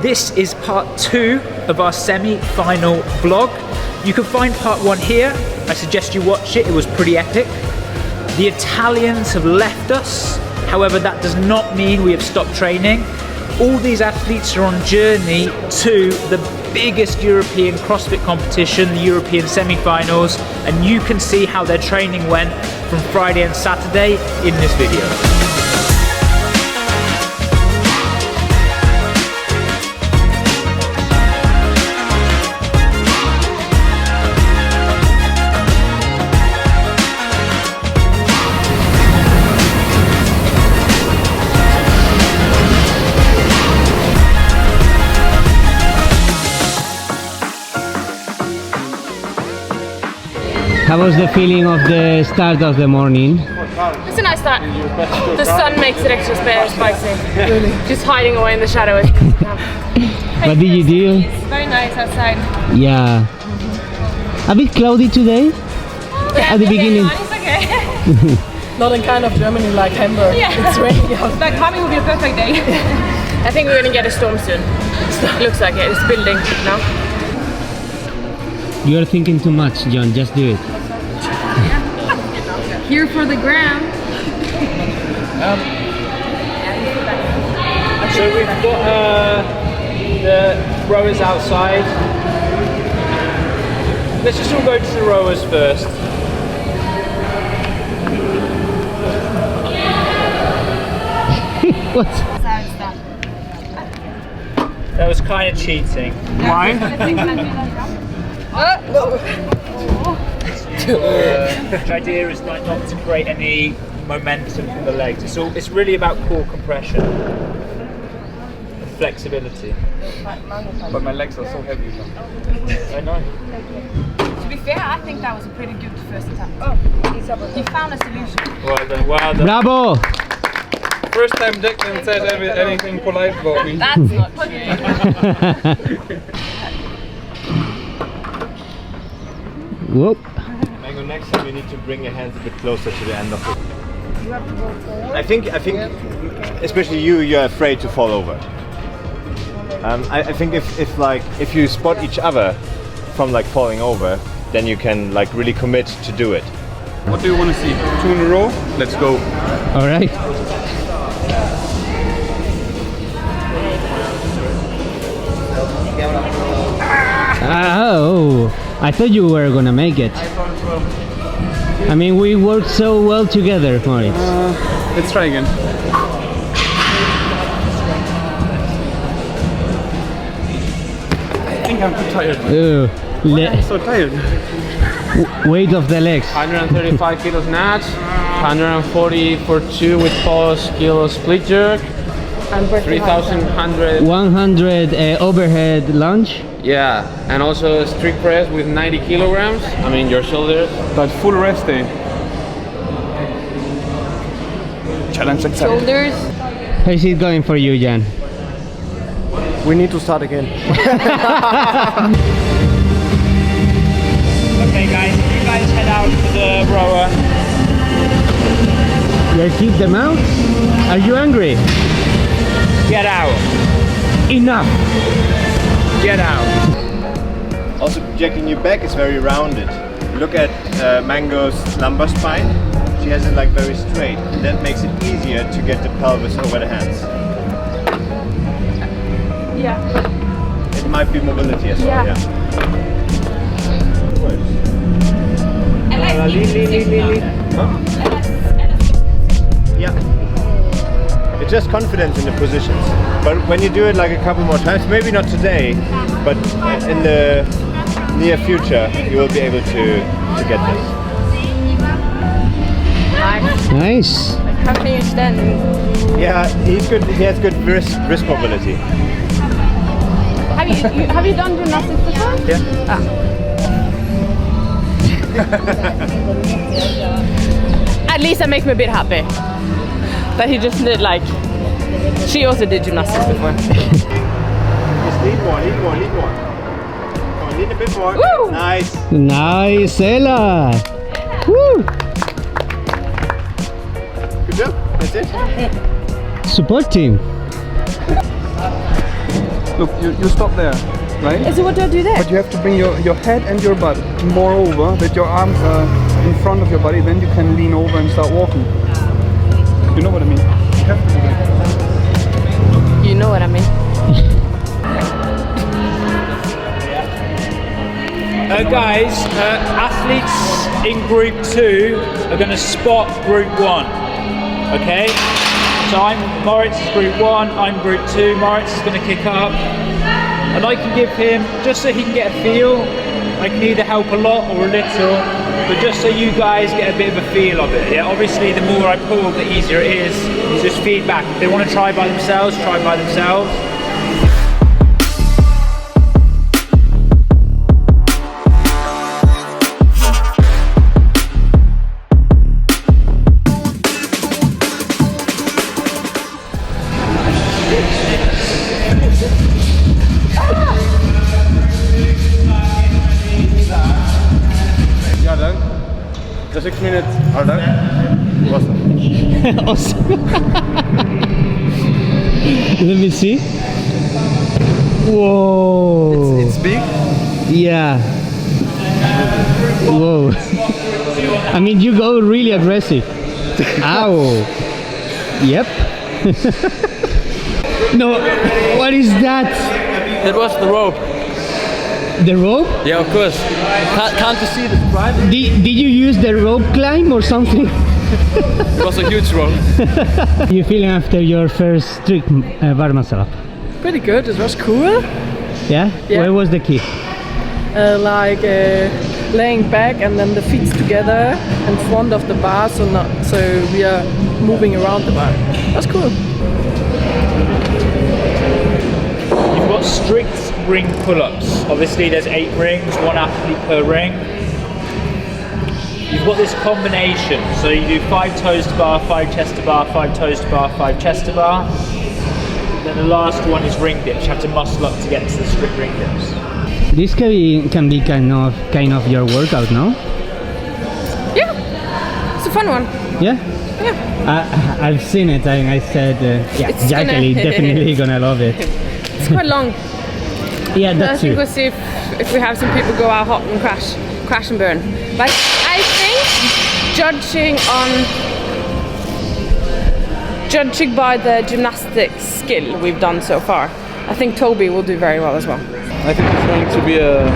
This is part 2 of our semi-final vlog. You can find part 1 here. I suggest you watch it, it was pretty epic. The Italians have left us. However, that does not mean we have stopped training. All these athletes are on journey to the biggest European CrossFit competition, the European semi-finals, and you can see how their training went from Friday and Saturday in this video. How was the feeling of the start of the morning? It's a nice start. The sun makes it extra spicy. Really? Just hiding away in the shadows. What did you do? It's very nice outside. Yeah. A bit cloudy today? Yeah, at the beginning. It's okay. Not in kind of Germany like Hamburg. Yeah. It's raining out. But coming will be a perfect day. I think we're gonna get a storm soon. Looks like it. It's building now. You're thinking too much, John. Just do it. Here for the gram. So we've got the rowers outside. Let's just all go to the rowers first. What? That was kind of cheating. Why? The idea is like not to create any momentum from the legs. It's really about core compression and flexibility. But my legs are so heavy now. I know. To be fair, I think that was a pretty good first attempt. He found a solution. Well done. Well done. Bravo! First time Declan said anything polite about me. That's not true. Whoop. Mango, next time you need to bring your hands a bit closer to the end of it. I think, especially you're afraid to fall over. I think if you spot each other from like falling over, then you can like really commit to do it. What do you want to see? 2 in a row? Let's go. All right. Oh, I thought you were gonna make it. I mean, we worked so well together, Moritz. Let's try again. I think I'm too tired. I'm so tired. Weight of the legs. 135 kilos snatch, 140 for 2 with pause kilo split jerk, 3,100. 100 overhead lunge. Yeah, and also a strict press with 90 kilograms. I mean your shoulders. But full rest day. Challenge accepted. Shoulders. How's it going for you, Jan? We need to start again. Okay, guys, you guys head out to the rower. You keep them out? Are you angry? Get out. Enough! Get out. Also, projecting your back is very rounded. Look at Mango's lumbar spine. She has it like very straight. And that makes it easier to get the pelvis over the hands. Yeah. It might be mobility as well. Yeah. Yeah. It's just confidence in the positions. But when you do it like a couple more times, maybe not today, but in the near future, you will be able to get this. Nice. How can you extend? Yeah, he's good. He has good wrist mobility. Have you done gymnastics before? Yeah. At least that makes me a bit happy. That he just did like. She also did gymnastics before. Just lean more. Come on, lean a bit more. Woo! Nice. Nice, Ella. Woo! Good job. That's it. Support team. look, you stop there, right? So what do I do there? But you have to bring your head and your butt more over, that your arms are in front of your body, then you can lean over and start walking. You know what I mean? You have to do that. You know what I mean. Guys, athletes in group 2 are going to spot group 1. Okay? So Moritz is group 1, I'm group 2, Moritz is going to kick up. And I can give him, just so he can get a feel, I can either help a lot or a little, but just so you guys get a bit of a feel of it. Yeah, obviously the more I pull, the easier it is. It's just feedback. If they want to try by themselves, try by themselves. The 6 minutes are done. Awesome. Awesome. Let me see. Whoa. It's big. Yeah. Whoa. I mean, you go really aggressive. Ow. Yep. No, what is that? That was the rope. The rope? Yeah, of course. Can't you see the stride? Did you use the rope climb or something? It was a huge rope. You feeling after your first strict bar muscle up? Pretty good, it was cool. Yeah? Yeah. Where was the key? Laying back and then the feet together in front of the bar, so we are moving around the bar. That's cool. You've got strict ring pull-ups. Obviously there's 8 rings, 1 athlete per ring. You've got this combination, so you do 5 toes to bar, 5 chest to bar, 5 toes to bar, 5 chest to bar. Then the last one is ring dips. You have to muscle up to get to the strict ring dips. This can be kind of your workout, no? Yeah, it's a fun one. Yeah? Yeah. I've seen it and I said, yeah, It's Jackie definitely gonna love it. It's quite long. Yeah, I that's think true. we'll see if we have some people go out hot and crash and burn. But I think judging by the gymnastics skill we've done so far, I think Toby will do very well as well. I think it's going to be a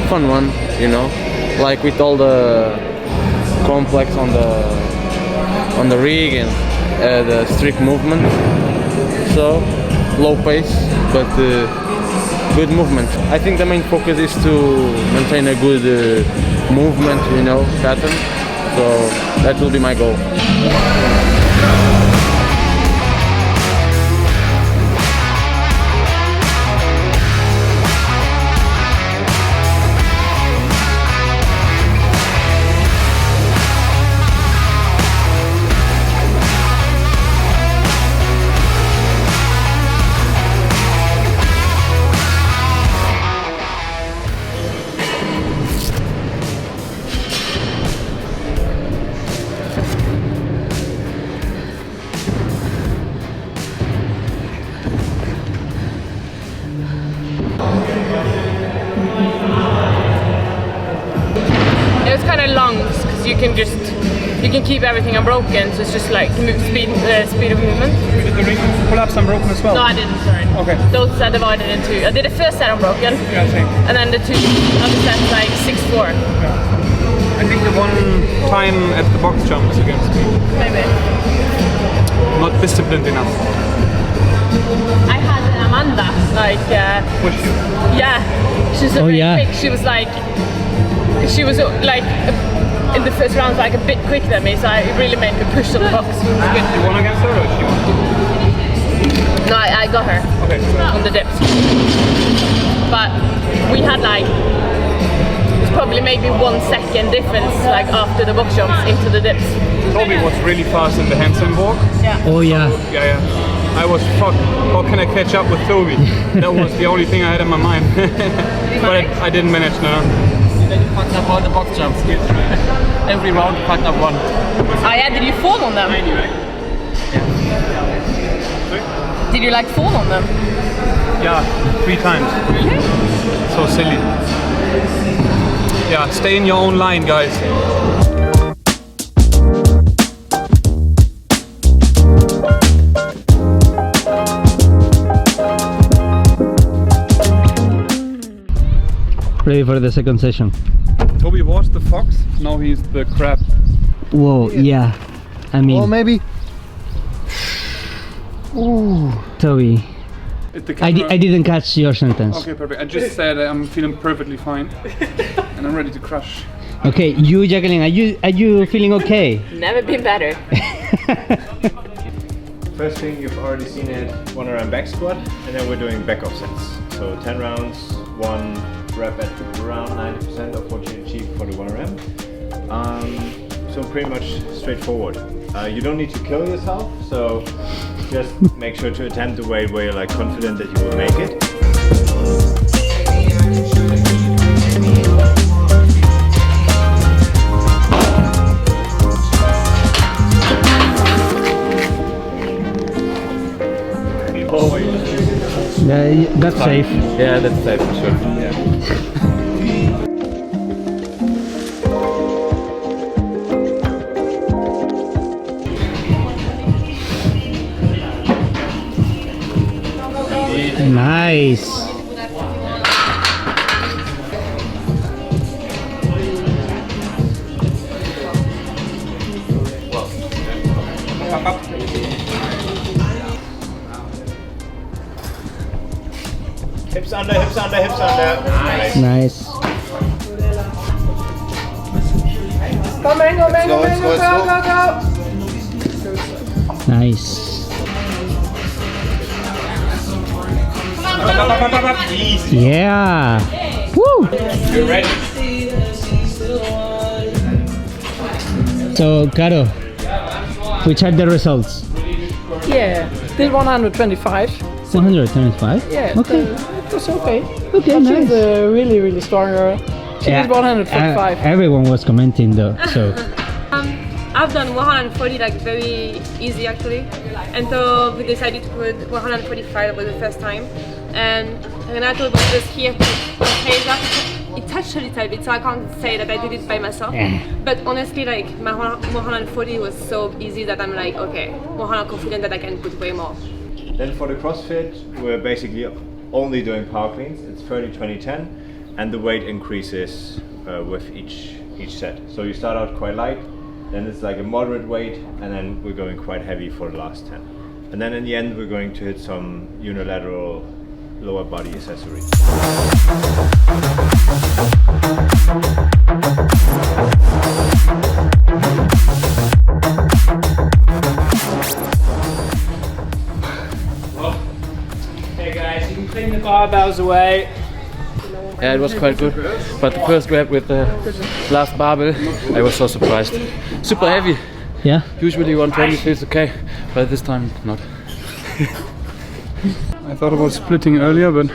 fun one, you know, like with all the complex on the rig and the strict movement. So low pace, but good movement. I think the main focus is to maintain a good movement, you know, pattern. So that will be my goal. It was kind of long because you can keep everything unbroken, so it's just like speed of movement. Did the ring pull-ups unbroken as well? No, I didn't, sorry. Okay. Those are divided into, I did the first set unbroken, Yeah, same. and then the 2 other sets like 6-4. I think the one time at the box jump is against me. Maybe. Not disciplined enough. I had Amanda, like, Push you. yeah, she's a Oh, bit yeah. quick. She was like in the first round like a bit quicker than me, so it really made me push on the box. It was good. You won against her or she won? No, I got her Okay. on the dips, but we had like it's probably maybe 1 second difference like after the box jumps into the dips. Toby was really fast in the handstand walk. Oh yeah. Yeah. I was fuck. How can I catch up with Toby? That was the only thing I had in my mind. But I didn't manage, no. Then you fucked up all the box jumps. Every round you fucked up one. Oh yeah, did you fall on them? Anyway. Did you like fall on them? Yeah, 3 times. So silly. Yeah, stay in your own line, guys. Ready for the second session. Toby was the fox, now he's the crab. Whoa, yeah. I mean, Well, maybe. Ooh. Toby, The I didn't catch your sentence. Okay, perfect. I just said I'm feeling perfectly fine, and I'm ready to crush. Okay, you, Jacqueline, are you feeling okay? Never been better. First thing, you've already seen it, 1 RM back squat, and then we're doing back offsets. So 10 rounds, 1 rep at around 90% of what you achieve for the 1 RM. So pretty much straightforward. You don't need to kill yourself, so just make sure to attempt the weight where you're like confident that you will make it. Yeah, that's safe. Yeah, that's safe for sure. Yeah. Nice. Hips under, hips under, hips under. Nice. Nice. Go, Mango, Mango, Mango, go, go, go. Nice. Yeah. Woo. You're ready. So, Caro, which are the results? Yeah, did 125. 125? Yeah, Okay. it was okay. Okay, She's nice. really, really strong girl. She did 145. Everyone was commenting though, so. I've done 140 like very easy actually, and so we decided to put 145. That was the first time, and Renato was just here to praise that. It touched a little bit, so I can't say that I did it by myself. But honestly, like my 140 was so easy that I'm like, okay, 100 confident that I can put way more. Then for the CrossFit, we're basically only doing power cleans. It's 30, 20, 10, and the weight increases with each set. So you start out quite light, then it's like a moderate weight, and then we're going quite heavy for the last 10. And then in the end, we're going to hit some unilateral lower body accessories. Hey guys, you can clean the barbells away. Yeah, it was quite good. But the first grab with the last barbell, I was so surprised. Super heavy. Yeah? Usually 120 feels okay, but this time not. I thought about splitting earlier, but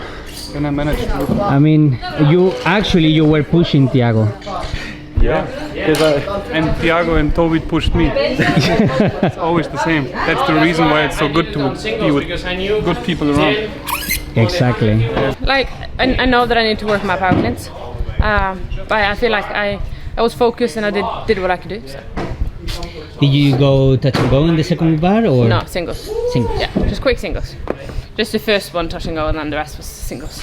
then I managed to. I mean, you were pushing Thiago. Yeah, and Thiago and Toby pushed me. It's always the same. That's the reason why it's so good to be with good people around. Exactly. Like, I know that I need to work my power cleans, but I feel like I was focused and I did what I could do. So. Did you go touch and go in the second bar or? No, singles. Singles. Yeah, just quick singles. Just the first one touch and go, and then the rest was singles.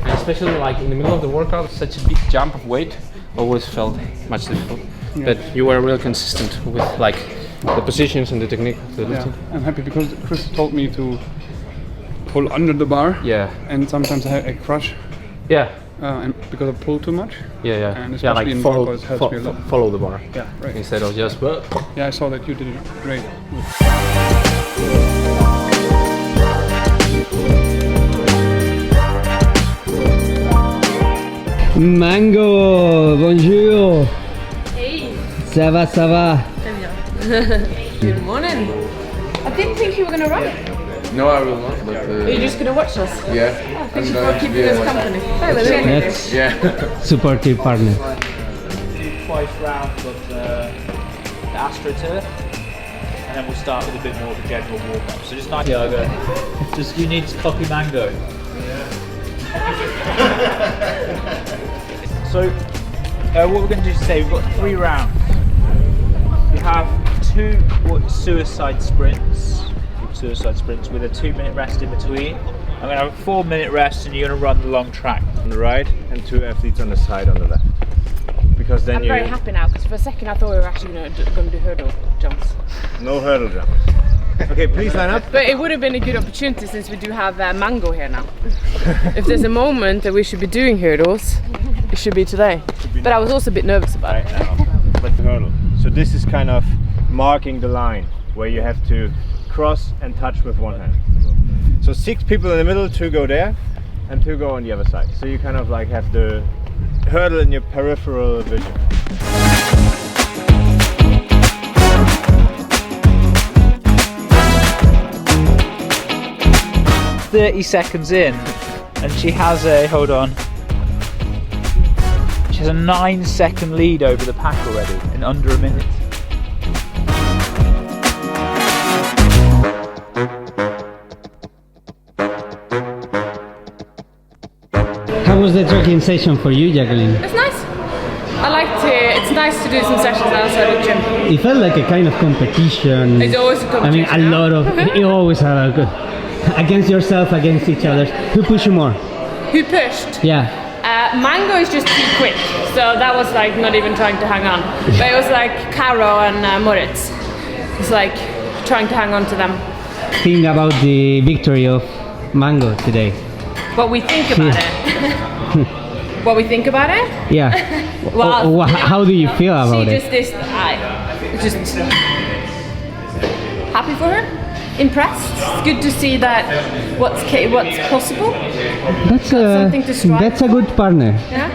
Especially like in the middle of the workout, such a big jump of weight always felt much difficult. Yeah. But you were real consistent with like the positions and the technique of the lifting. Yeah, I'm happy because Chris told me to pull under the bar. Yeah. And sometimes I crush. Yeah. And because I pull too much. Yeah. And Yeah, especially like in follow, workouts helps me a lot. follow the bar. Yeah, right. Instead of just. Yeah, I saw that you did it great. Mango, bonjour. Hey. Ça va, ça va. Good morning. I didn't think you were gonna run. No, I will not. But, Are you just gonna watch us? yeah. Thank you for keeping us company. That's Yeah. supportive partner. Twice round of the AstroTurf. and then we'll start with a bit more of a general warm-up. So just nice yoga. Just you need to copy Mango. So what we're going to do today, we've got 3 rounds. We have 2 suicide sprints with a 2-minute rest in between. I'm going to have a 4-minute rest, and you're going to run the long track On the right and 2 athletes on the side on the left. Because then I'm very happy now, because for a second I thought we were actually going to do hurdle jumps. No hurdle jump. Okay, please line up. But it would have been a good opportunity since we do have Mango here now. If there's a moment that we should be doing hurdles, it should be today. But I was also a bit nervous about it. But the hurdle. So this is kind of marking the line where you have to cross and touch with one hand. So 6 people in the middle, 2 go there and 2 go on the other side. So you kind of like have the hurdle in your peripheral vision. it. 30 seconds in, and she has a, hold on, she has a 9-second lead over the pack already in under a minute. How was the trekking session for you, Jacqueline? It's nice. I like to, it's nice to do some sessions outside of gym. It felt like a kind of competition. It's always a competition. I mean, a lot of, you always have against yourself, against each other. Who pushed you more? Who pushed? Yeah. Mango is just too quick, so that was like not even trying to hang on. But it was like Caro and Moritz. It's like trying to hang on to them. Think about the victory of Mango today. What we think about it. What we think about it? Yeah. Well, how do you feel about it? Just happy for her. Impressed. It's good to see that what's possible. Something to strive that's a good partner. Yeah.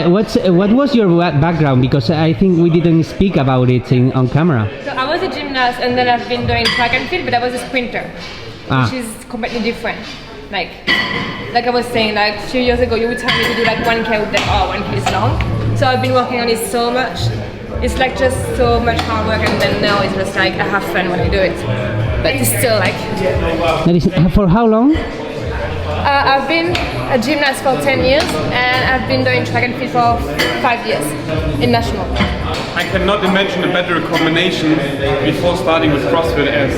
What was your background? Because I think we didn't speak about it on camera. So I was a gymnast, and then I've been doing track and field, but I was a sprinter, which is completely different. Like I was saying, like a few years ago, you would tell me to do like 1K with that, 1K is long. So I've been working on it so much. It's like just so much hard work, and then now it's just like I have fun when I do it. But it's still like. That is, for how long? I've been a gymnast for 10 years, and I've been doing track and field for 5 years in national. I cannot imagine a better combination before starting with CrossFit as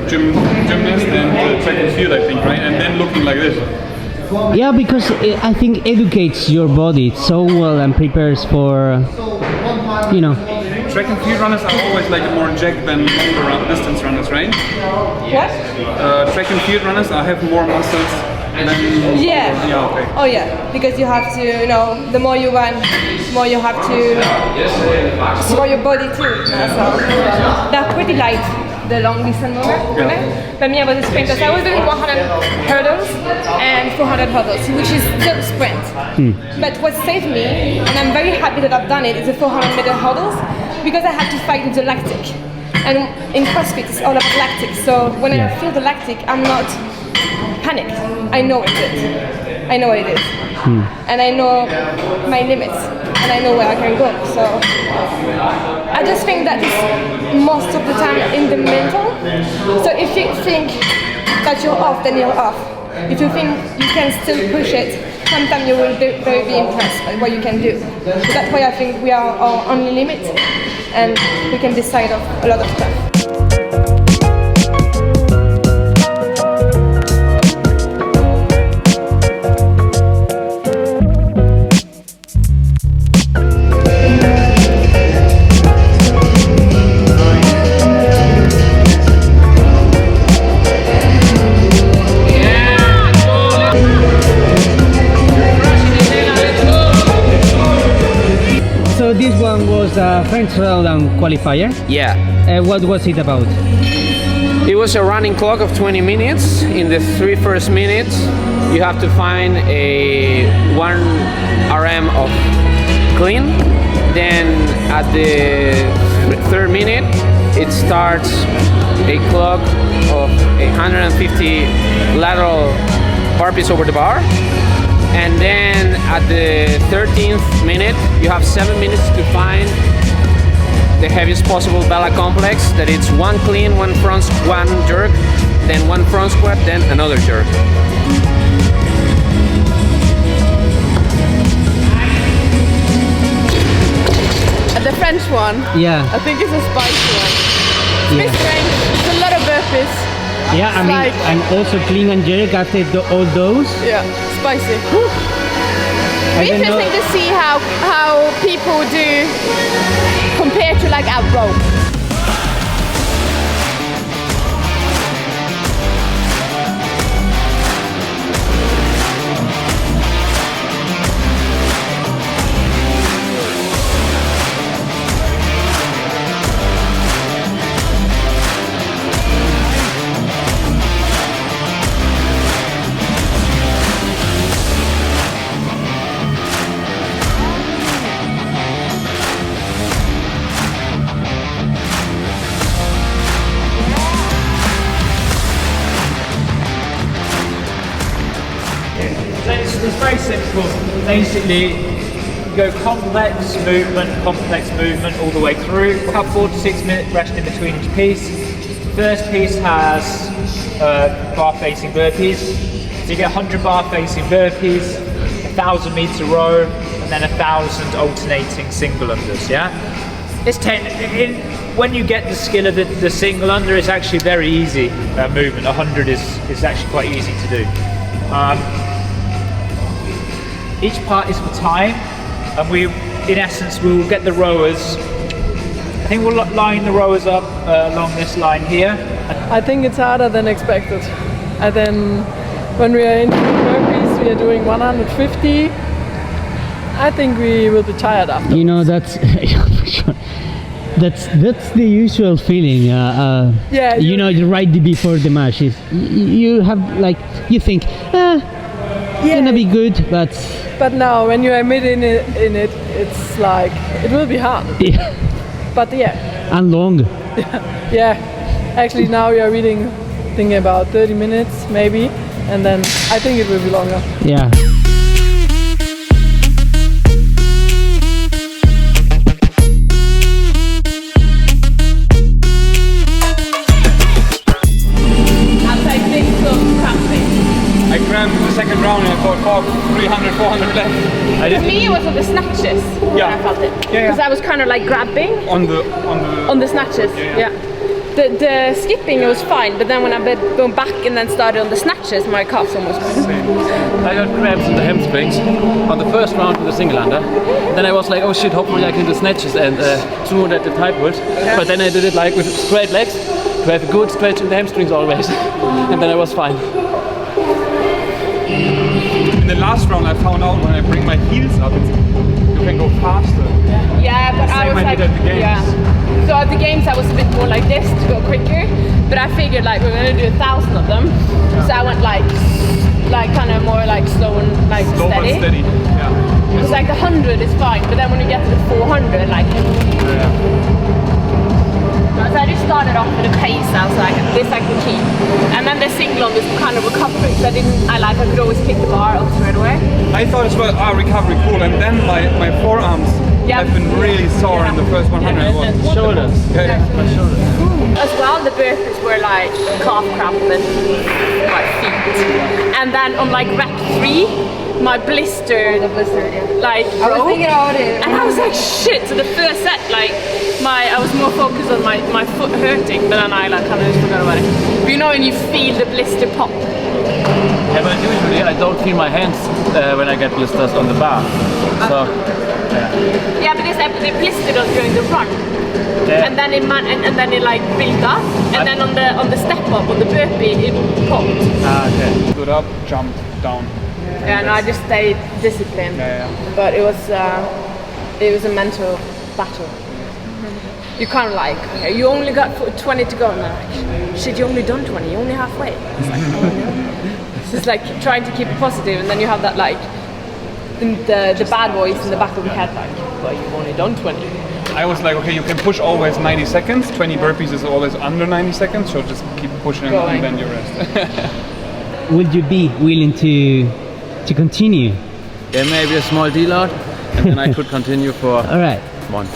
gymnast and track and field, I think, right? And then looking like this. Yeah, because I think educates your body so well and prepares for, you know. Track and field runners are always like more jacked than longer distance runners, right? What? Track and field runners have more muscles than... Yeah. Yeah, okay. Oh yeah, because you have to, you know, the more you run, the more you have to store your body too. So they're pretty light, the long distance runner. But me, I was a sprinter, so I was doing 100 hurdles and 400 hurdles, which is still sprint. But what saved me, and I'm very happy that I've done it, is the 400-meter hurdles, because I had to fight with the lactic. And in CrossFit, it's all about lactic. So when I feel the lactic, I'm not panicked. I know it is. I know what it is. And I know my limits. And I know where I can go. So I just think that it's most of the time in the mental. So if you think that you're off, then you're off. If you think you can still push it, sometimes you will be impressed by what you can do. So that's why I think we are our only limit, and we can decide of a lot of stuff. So this one was a French Round Qualifier. Yeah. What was it about? It was a running clock of 20 minutes. In the 3 first minutes, you have to find a 1 RM of clean. Then at the 3rd minute, it starts a clock of 150 lateral burpees over the bar. And then at the 13th minute, you have 7 minutes to find the heaviest possible Bella complex, that it's one clean, one jerk, then one front squat, then another jerk. The French one. Yeah. I think it's a spicy one. It's Yeah. strange. It's a lot of burpees. Yeah, I mean, and also clean and jerk after all those. Yeah, spicy. I don't know. Interesting to see how people do compared to like our rope. It's very simple. Basically, you go complex movement all the way through. We'll have 4 to 6 minutes rest in between each piece. First piece has bar facing burpees. So you get 100 bar facing burpees, 1,000 meter row, and then 1,000 alternating single unders. Yeah, when you get the skill of the single under, it's actually very easy movement. 100 is actually quite easy to do. Each part is for time, and in essence, we will get the rowers. I think we'll line the rowers up along this line here. I think it's harder than expected. And then when we are in burpees, we are doing 150. I think we will be tired after. You know, that's that's the usual feeling. Yeah. You know, right before the match is you have like you think, gonna be good, but now when you are mid in it, it's like it will be hard. Yeah. But yeah. And long. Yeah. Actually, now we are thinking about 30 minutes maybe, and then I think it will be longer. Yeah. I grabbed the second round and I thought 300, 400 left. For me, it was on the snatches when I felt it. Because I was kind of like grabbing on the snatches. Yeah. The skipping, it was fine, but then when I went back and then started on the snatches, my calves almost gone. I got cramps in the hamstrings on the first round with the single under. Then I was like, oh shit, hopefully I can do snatches and smooth at the tight wood. But then I did it like with straight legs to have a good stretch in the hamstrings always. And then I was fine. In the last round I found out when I bring my heels up, you can go faster. Yeah, but I was like, So at the games I was a bit more like this to go quicker, but I figured like we're gonna do 1,000 of them, so I went like kind of more like slow and like steady. Yeah. Because like the 100 is fine, but then when you get to the 400, like. So I just started off with a pace. I was like, this I can keep, and then the single on was kind of recovery. So I could always pick the bar up straight away. I thought as well, recovery, cool, and then my forearms have been really sore in the first 100. Shoulders. My shoulders. As well, the burpees were like calf cramp and my feet. And then on like rep 3, my blister, like I was thinking about it. And I was like, shit. So the first set, like I was more focused on my foot hurting, but then I like kind of just forgot about it. But you know when you feel the blister pop. Yeah, but usually I don't feel my hands when I get blisters on the bar. So. Yeah, but the blister does during the run. Yeah. And then it like built up, and then on the step up on the burpee it popped. Okay. Stood up, jumped down. Yeah, and I just stayed disciplined. But it was a mental battle. You kind of like, okay, you only got 20 to go now. Like, shit, you only done 20. You're only halfway. It's like, oh no. It's just like trying to keep it positive, and then you have that like the bad voice in the back of your head, like, well, you've only done 20. I was like, okay, you can push always 90 seconds. 20 burpees is always under 90 seconds, so just keep pushing and then you rest. Would you be willing to continue? Yeah, maybe a small deload, and then I could continue for all right. months.